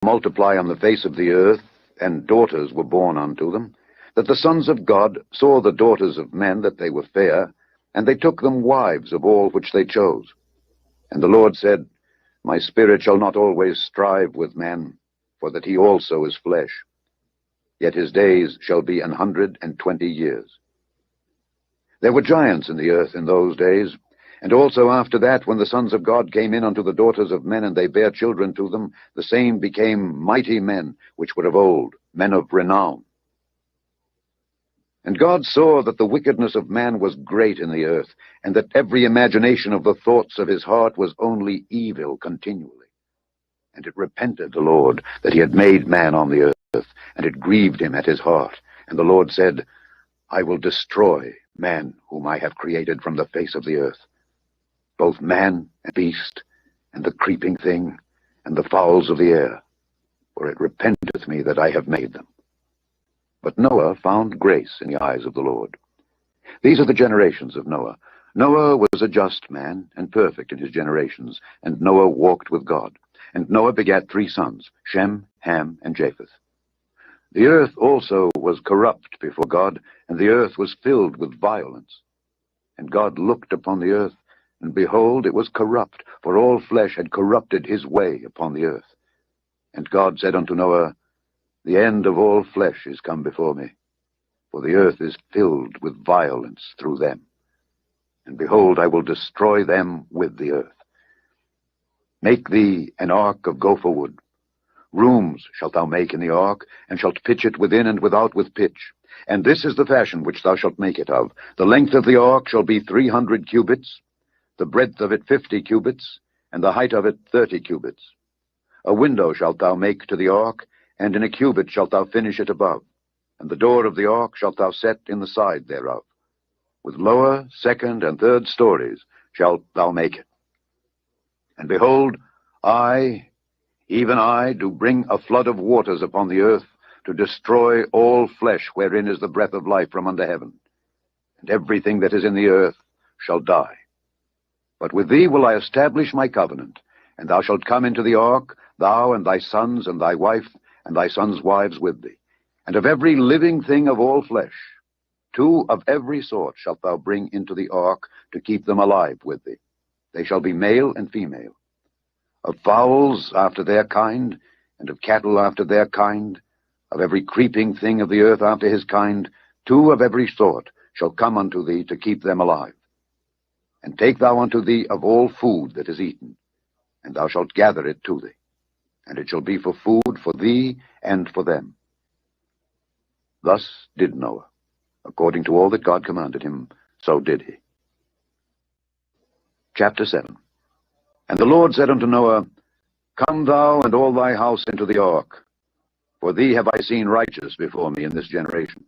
multiply on the face of the earth, and daughters were born unto them, that the sons of God saw the daughters of men that they were fair, and they took them wives of all which they chose. And the Lord said, My spirit shall not always strive with man, for that he also is flesh. Yet his days shall be 120 years. There were giants in the earth in those days, and also after that, when the sons of God came in unto the daughters of men, and they bare children to them, the same became mighty men, which were of old, men of renown. And God saw that the wickedness of man was great in the earth, and that every imagination of the thoughts of his heart was only evil continually. And it repented the Lord that he had made man on the earth, and it grieved him at his heart. And the Lord said, I will destroy man whom I have created from the face of the earth, both man and beast, and the creeping thing, and the fowls of the air, for it repenteth me that I have made them. But Noah found grace in the eyes of the Lord. These are the generations of Noah. Noah was a just man, and perfect in his generations, and Noah walked with God. And Noah begat 3 sons, Shem, Ham, and Japheth. The earth also was corrupt before God, and the earth was filled with violence. And God looked upon the earth, and behold, it was corrupt, for all flesh had corrupted his way upon the earth. And God said unto Noah, The end of all flesh is come before me, for the earth is filled with violence through them. And behold, I will destroy them with the earth. Make thee an ark of gopher wood. Rooms shalt thou make in the ark, and shalt pitch it within and without with pitch. And this is the fashion which thou shalt make it of. The length of the ark shall be 300 cubits, the breadth of it 50 cubits, and the height of it 30 cubits. A window shalt thou make to the ark, and in a cubit shalt thou finish it above. And the door of the ark shalt thou set in the side thereof. With lower, second, and third stories shalt thou make it. And behold, I, even I, do bring a flood of waters upon the earth, to destroy all flesh wherein is the breath of life from under heaven. And everything that is in the earth shall die. But with thee will I establish my covenant, and thou shalt come into the ark, thou and thy sons and thy wife, and thy sons' wives with thee. And of every living thing of all flesh, 2 of every sort shalt thou bring into the ark, to keep them alive with thee. They shall be male and female. Of fowls after their kind, and of cattle after their kind, of every creeping thing of the earth after his kind, 2 of every sort shall come unto thee, to keep them alive. And take thou unto thee of all food that is eaten, and thou shalt gather it to thee, and it shall be for food for thee and for them. Thus did Noah. According to all that God commanded him, so did he. Chapter 7. And the Lord said unto Noah, Come thou and all thy house into the ark, for thee have I seen righteous before me in this generation.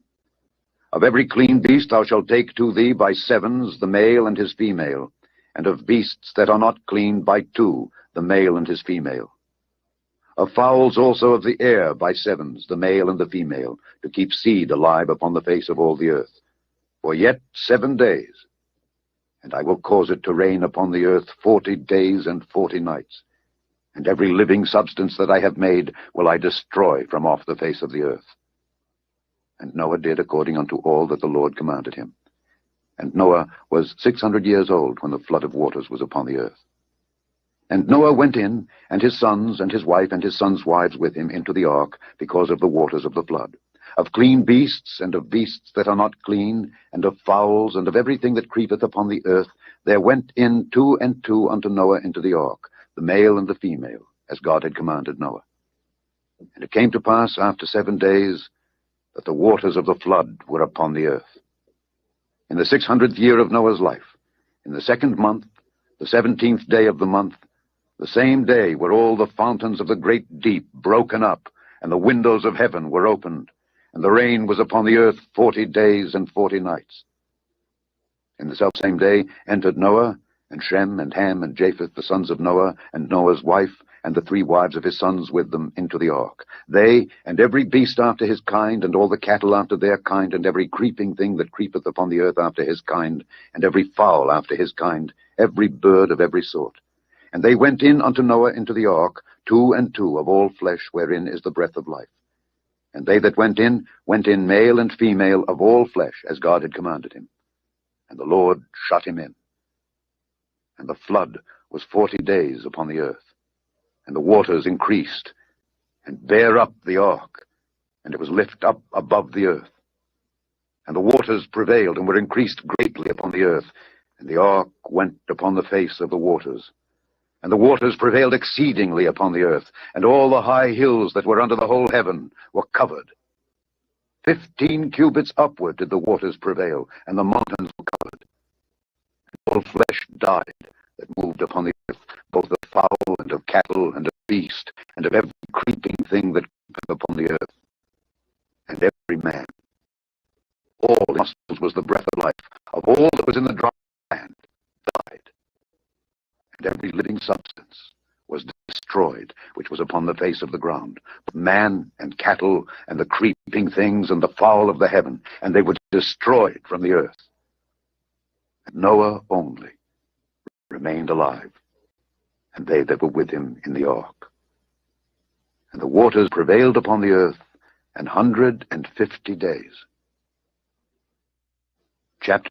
Of every clean beast thou shalt take to thee by 7s the male and his female, and of beasts that are not clean by 2 the male and his female. Of fowls also of the air by 7s the male and the female, to keep seed alive upon the face of all the earth. For yet 7 days, and I will cause it to rain upon the earth 40 days and 40 nights. And every living substance that I have made will I destroy from off the face of the earth. And Noah did according unto all that the Lord commanded him. And Noah was 600 years old when the flood of waters was upon the earth. And Noah went in, and his sons, and his wife, and his sons' wives with him into the ark, because of the waters of the flood. Of clean beasts, and of beasts that are not clean, and of fowls, and of everything that creepeth upon the earth, there went in 2 and 2 unto Noah into the ark, the male and the female, as God had commanded Noah. And it came to pass after 7 days, that the waters of the flood were upon the earth. In the 600th year of Noah's life, in the 2nd month, the 17th day of the month, the same day were all the fountains of the great deep broken up, and the windows of heaven were opened, and the rain was upon the earth 40 days and 40 nights. In the selfsame day entered Noah, and Shem, and Ham, and Japheth, the sons of Noah, and Noah's wife, and the 3 wives of his sons with them into the ark. They, and every beast after his kind, and all the cattle after their kind, and every creeping thing that creepeth upon the earth after his kind, and every fowl after his kind, every bird of every sort. And they went in unto Noah into the ark, 2 and 2 of all flesh, wherein is the breath of life. And they that went in, male and female of all flesh, as God had commanded him. And the Lord shut him in. And the flood was 40 days upon the earth. And the waters increased, and bare up the ark, and it was lift up above the earth. And the waters prevailed, and were increased greatly upon the earth. And the ark went upon the face of the waters. And the waters prevailed exceedingly upon the earth, and all the high hills that were under the whole heaven were covered. 15 cubits upward did the waters prevail, and the mountains were covered. And all flesh died that moved upon the earth, both of fowl and of cattle and of beast, and of every creeping thing that creepeth upon the earth. And every man, all his nostrils was the breath of life, of all that was in the dry land, died. And every living substance was destroyed, which was upon the face of the ground, man and cattle and the creeping things and the fowl of the heaven, and they were destroyed from the earth. And Noah only remained alive, and they that were with him in the ark. And the waters prevailed upon the earth 150 days. Chapter